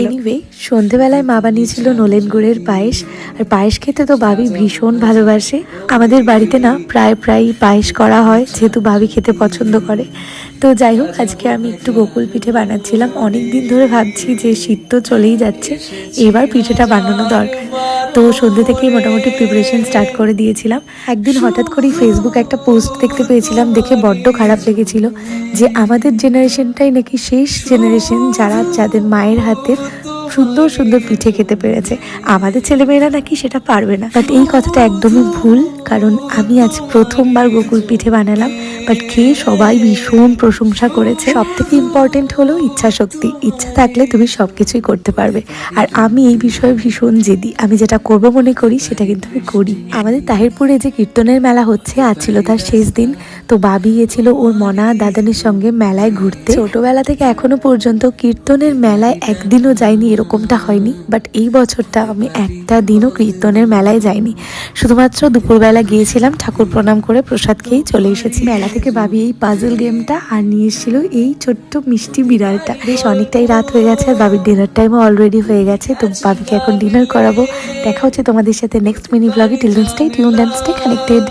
Anyway সন্ধেবেলায় মা বানিয়েছিল নলেন গুড়ের পায়েস। আর পায়েস খেতে তো ভাবি ভীষণ ভালোবাসে। আমাদের বাড়িতে না প্রায় পায়েস করা হয়, যেহেতু ভাবি খেতে পছন্দ করে। তো যাই হোক, আজকে আমি একটু গোকুল পিঠে বানাচ্ছিলাম। অনেক দিন ধরে ভাবছি যে শীত তো চলেই যাচ্ছে, এবার পিঠেটা বানানো দরকার। তো সন্ধ্যে থেকেই মোটামুটি প্রিপারেশন স্টার্ট করে দিয়েছিলাম। একদিন হঠাৎ করেই ফেসবুকে একটা পোস্ট দেখতে পেয়েছিলাম, দেখে বড্ড খারাপ লেগেছিল যে আমাদের জেনারেশনটাই নাকি শেষ জেনারেশন যাদের মায়ের হাতের সুন্দর সুন্দর পিঠে খেতে পেরেছে। আমাদের ছেলেমেয়েরা নাকি সেটা পারবে না। বাট এই কথাটা একদমই ভুল, কারণ আমি আজ প্রথমবার গোকুল পিঠে বানালাম। বাট খেয়ে সবাই ভীষণ প্রশংসা করেছে। সব থেকে ইম্পর্টেন্ট হলো ইচ্ছা শক্তি। ইচ্ছা থাকলে তুমি সব কিছুই করতে পারবে। আর আমি এই বিষয়ে ভীষণ জেদি। আমি যেটা করব মনে করি সেটা কিন্তু আমি করি। আমাদের তাহিরপুরে যে কীর্তনের মেলা হচ্ছে, আজ ছিল তার শেষ দিন। তো বাবি গিয়েছিল ওর মনা দাদানির সঙ্গে মেলায় ঘুরতে। ছোটবেলা থেকে এখনো পর্যন্ত কীর্তনের মেলায় একদিনও যাইনি এরকমটা হয়নি। বাট এই বছরটা আমি একটা দিনও কীর্তনের মেলায় যাইনি। শুধুমাত্র দুপুরবেলা গিয়েছিলাম, ঠাকুর প্রণাম করে প্রসাদ খেয়েই চলে এসেছি। মেলা থেকে বাবি এই পাজল গেমটা আর নিয়ে এসেছিল এই ছোট্ট মিষ্টি বিড়ালটা। বেশ অনেকটাই রাত হয়ে গেছে আর বাবির ডিনার টাইমও অলরেডি হয়ে গেছে। তো বাবিকে এখন ডিনার করাবো। দেখা হচ্ছে তোমাদের সাথে নেক্সট মিনি ব্লগে। Till then stay tuned and stay connected.